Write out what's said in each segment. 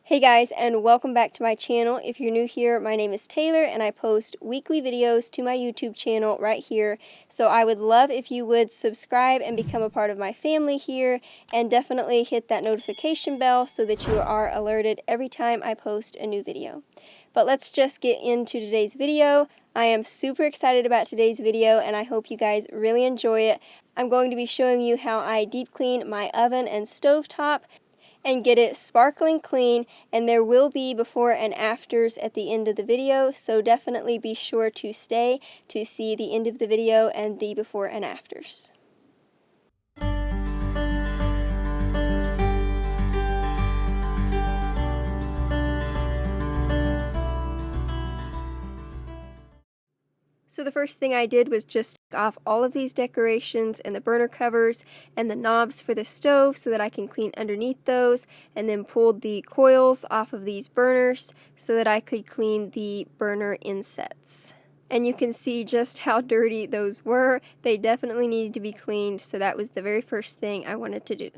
Hey guys, and welcome back to my channel. If you're new here, my name is Taylor and I post weekly videos to my YouTube channel right here. So I would love if you would subscribe and become a part of my family here, and definitely hit that notification bell so that you are alerted every time I post a new video. But let's just get into today's video. I am super excited about today's video and I hope you guys really enjoy it. I'm going to be showing you how I deep clean my oven and stovetop and get it sparkling clean, and there will be before and afters at the end of the video, so definitely be sure to stay to see the end of the video and the before and afters. So the first thing I did was just take off all of these decorations and the burner covers and the knobs for the stove so that I can clean underneath those, and then pulled the coils off of these burners so that I could clean the burner insets. And you can see just how dirty those were. They definitely needed to be cleaned, so that was the very first thing I wanted to do.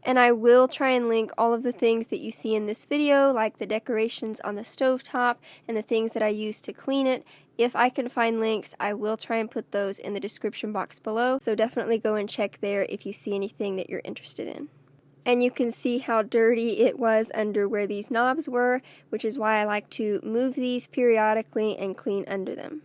And I will try and link all of the things that you see in this video, like the decorations on the stovetop and the things that I used to clean it. If I can find links, I will try and put those in the description box below, so definitely go and check there if you see anything that you're interested in. And you can see how dirty it was under where these knobs were, which is why I like to move these periodically and clean under them.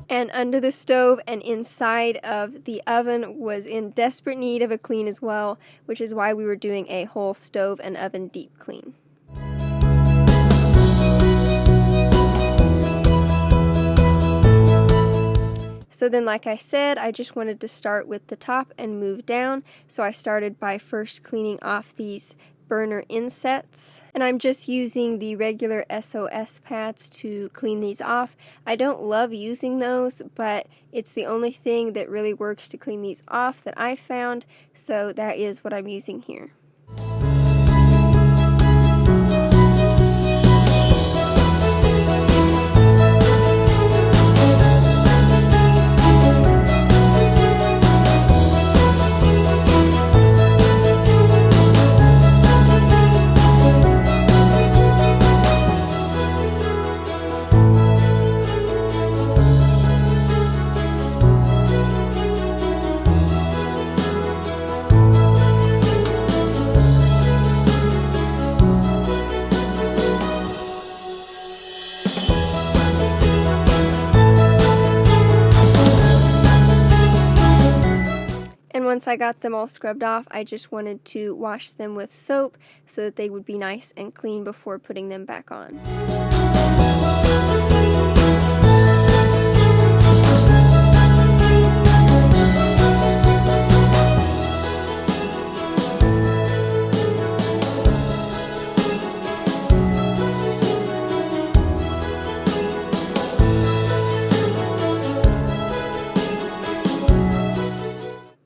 And under the stove and inside of the oven was in desperate need of a clean as well, which is why we were doing a whole stove and oven deep clean. So then, like I said, I just wanted to start with the top and move down, so I started by first cleaning off these burner insets, and I'm just using the regular SOS pads to clean these off. I don't love using those, but it's the only thing that really works to clean these off that I found, so that is what I'm using here. Once I got them all scrubbed off, I just wanted to wash them with soap so that they would be nice and clean before putting them back on.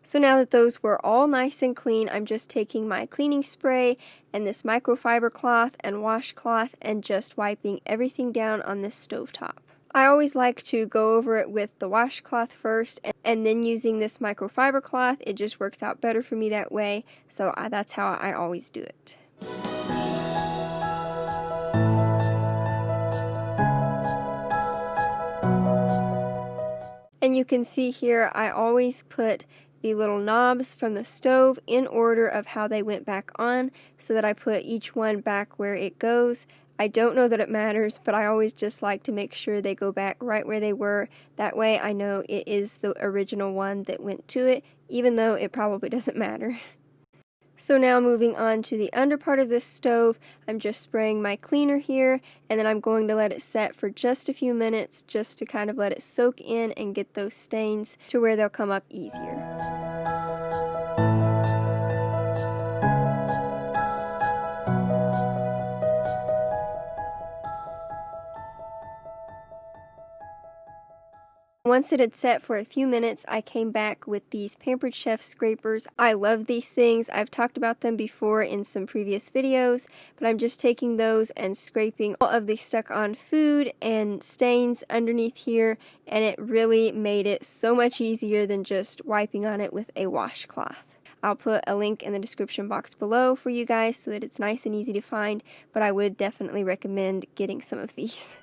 So now that those were all nice and clean, I'm just taking my cleaning spray and this microfiber cloth and washcloth and just wiping everything down on this stovetop. I always like to go over it with the washcloth first and then using this microfiber cloth. It just works out better for me that way, so that's how I always do it. And you can see here I always put the little knobs from the stove in order of how they went back on, so that I put each one back where it goes. I don't know that it matters, but I always just like to make sure they go back right where they were. That way I know it is the original one that went to it, even though it probably doesn't matter. So now moving on to the under part of this stove, I'm just spraying my cleaner here, and then I'm going to let it set for just a few minutes just to kind of let it soak in and get those stains to where they'll come up easier. Once it had set for a few minutes, I came back with these Pampered Chef scrapers. I love these things. I've talked about them before in some previous videos, but I'm just taking those and scraping all of the stuck on food and stains underneath here, and it really made it so much easier than just wiping on it with a washcloth. I'll put a link in the description box below for you guys so that it's nice and easy to find, but I would definitely recommend getting some of these.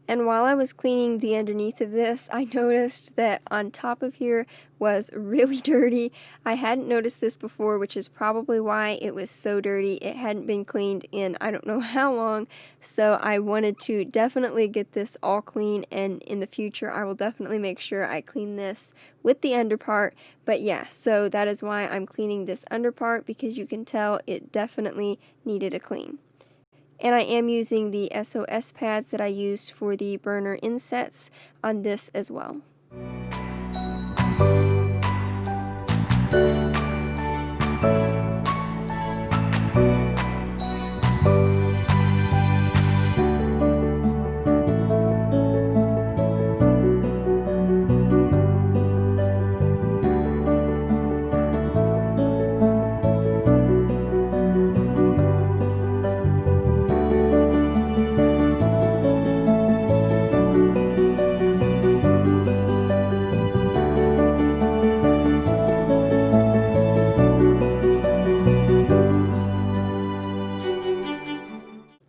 And while I was cleaning the underneath of this, I noticed that on top of here was really dirty. I hadn't noticed this before, which is probably why it was so dirty. It hadn't been cleaned in I don't know how long, so I wanted to definitely get this all clean, and in the future I will definitely make sure I clean this with the under part. But yeah, so that is why I'm cleaning this under part, because you can tell it definitely needed a clean. And I am using the SOS pads that I used for the burner insets on this as well.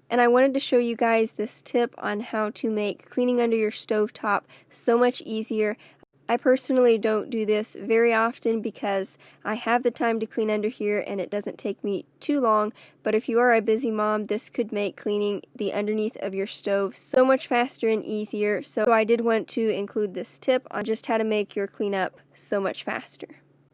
And I wanted to show you guys this tip on how to make cleaning under your stovetop so much easier. I personally don't do this very often because I have the time to clean under here and it doesn't take me too long, but if you are a busy mom, this could make cleaning the underneath of your stove so much faster and easier. So I did want to include this tip on just how to make your cleanup so much faster.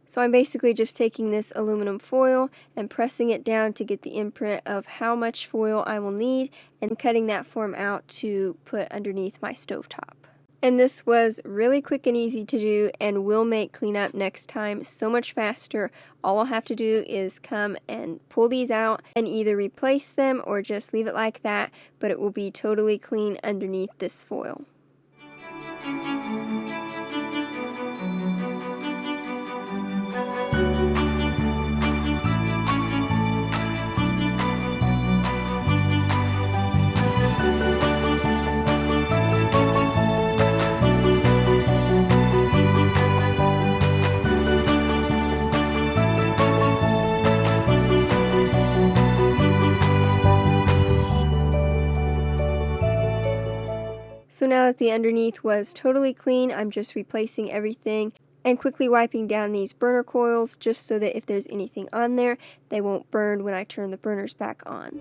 So I'm basically just taking this aluminum foil and pressing it down to get the imprint of how much foil I will need, and cutting that form out to put underneath my stovetop. And this was really quick and easy to do and will make cleanup next time so much faster. All I'll have to do is come and pull these out and either replace them or just leave it like that, but it will be totally clean underneath this foil. So now that the underneath was totally clean, I'm just replacing everything and quickly wiping down these burner coils just so that if there's anything on there, they won't burn when I turn the burners back on.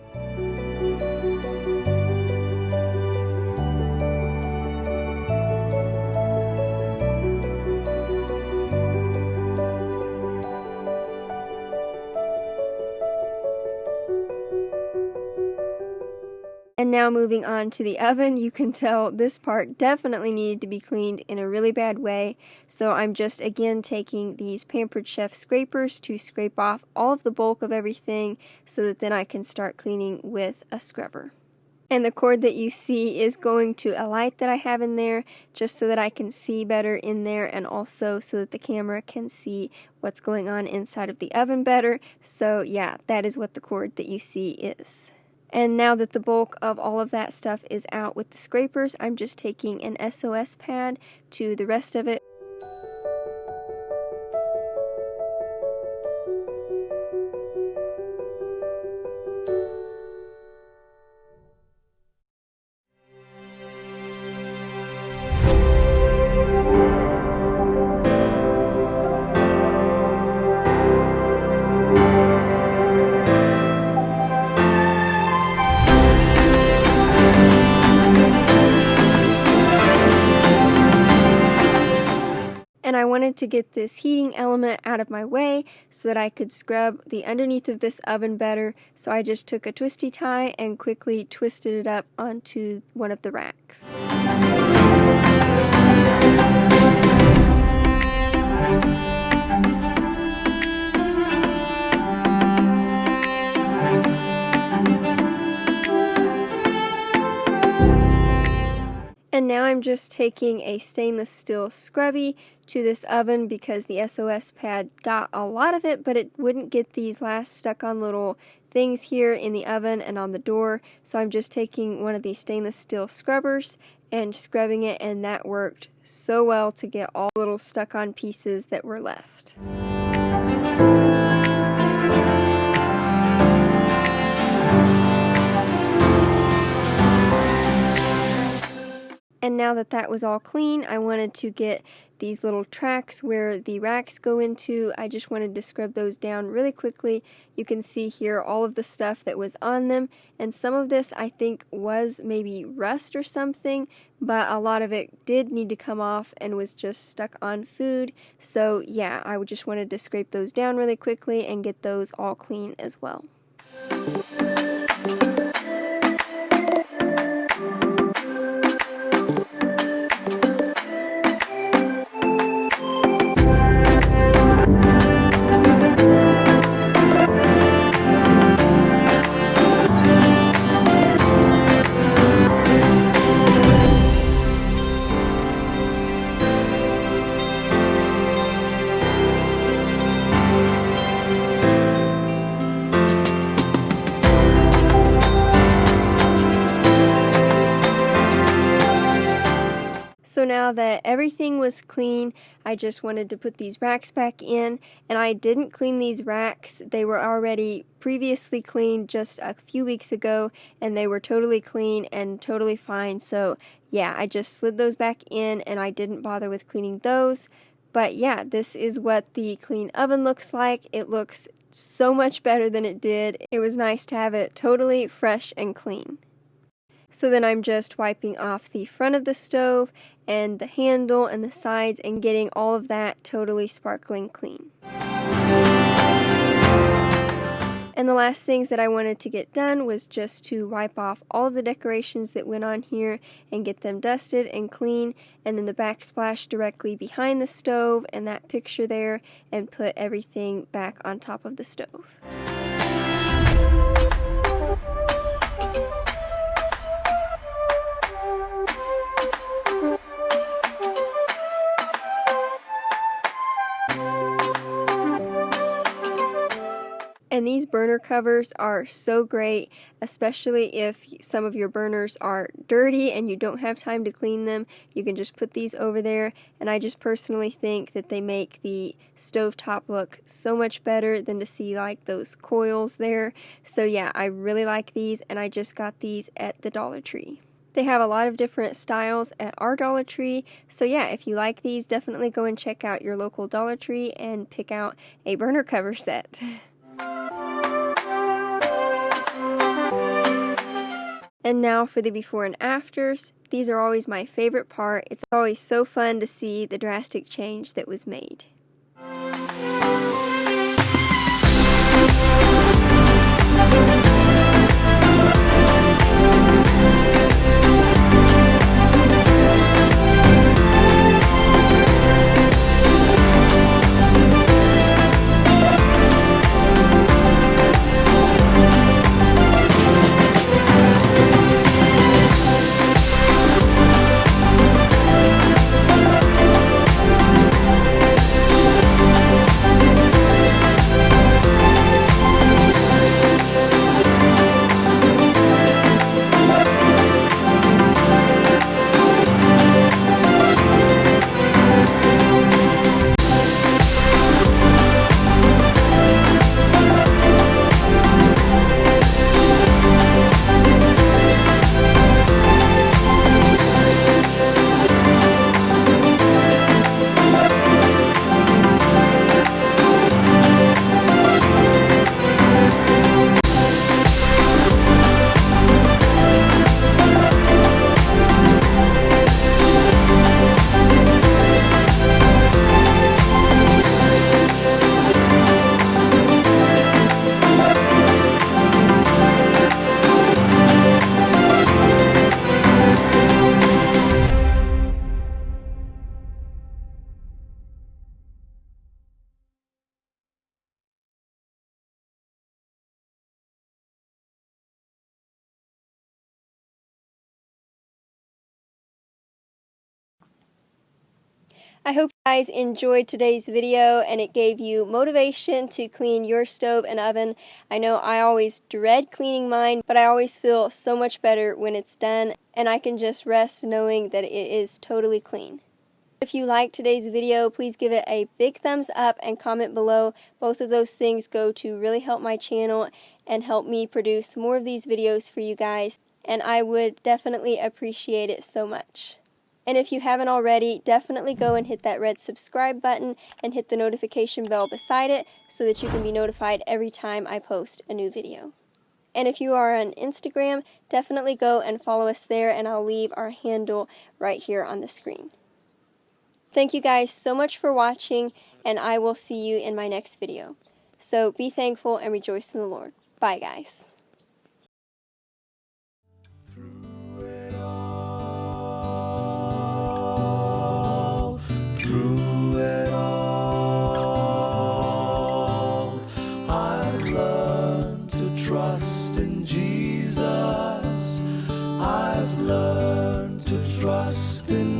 And now moving on to the oven, you can tell this part definitely needed to be cleaned in a really bad way. So I'm just again taking these Pampered Chef scrapers to scrape off all of the bulk of everything so that then I can start cleaning with a scrubber. And the cord that you see is going to a light that I have in there just so that I can see better in there, and also so that the camera can see what's going on inside of the oven better. So yeah, that is what the cord that you see is. And now that the bulk of all of that stuff is out with the scrapers, I'm just taking an SOS pad to the rest of it. And I wanted to get this heating element out of my way so that I could scrub the underneath of this oven better. So I just took a twisty tie and quickly twisted it up onto one of the racks. And now I'm just taking a stainless steel scrubby to this oven because the SOS pad got a lot of it, but it wouldn't get these last stuck on little things here in the oven and on the door. So I'm just taking one of these stainless steel scrubbers and scrubbing it, and that worked so well to get all the little stuck on pieces that were left. And now that that was all clean, I wanted to get these little tracks where the racks go into. I just wanted to scrub those down really quickly. You can see here all of the stuff that was on them, and some of this I think was maybe rust or something, but a lot of it did need to come off and was just stuck on food. So yeah, I just wanted to scrape those down really quickly and get those all clean as well. So now that everything was clean, I just wanted to put these racks back in, and I didn't clean these racks. They were already previously cleaned just a few weeks ago, and they were totally clean and totally fine. So yeah, I just slid those back in, and I didn't bother with cleaning those. But yeah, this is what the clean oven looks like. It looks so much better than it did. It was nice to have it totally fresh and clean. So then I'm just wiping off the front of the stove and the handle and the sides and getting all of that totally sparkling clean. And the last things that I wanted to get done was just to wipe off all of the decorations that went on here and get them dusted and clean, and then the backsplash directly behind the stove and that picture there, and put everything back on top of the stove. And these burner covers are so great, especially if some of your burners are dirty and you don't have time to clean them. You can just put these over there, and I just personally think that they make the stovetop look so much better than to see like those coils there. So yeah, I really like these, and I just got these at the Dollar Tree. They have a lot of different styles at our Dollar Tree, so yeah, if you like these, definitely go and check out your local Dollar Tree and pick out a burner cover set. And now for the before and afters. These are always my favorite part. It's always so fun to see the drastic change that was made. I hope you guys enjoyed today's video and it gave you motivation to clean your stove and oven. I know I always dread cleaning mine, but I always feel so much better when it's done, and I can just rest knowing that it is totally clean. If you liked today's video, please give it a big thumbs up and comment below. Both of those things go to really help my channel and help me produce more of these videos for you guys, and I would definitely appreciate it so much. And if you haven't already, definitely go and hit that red subscribe button and hit the notification bell beside it so that you can be notified every time I post a new video. And if you are on Instagram, definitely go and follow us there, and I'll leave our handle right here on the screen. Thank you guys so much for watching, and I will see you in my next video. So be thankful and rejoice in the Lord. Bye, guys. Through it all, I've learned to trust in Jesus. I've learned to trust in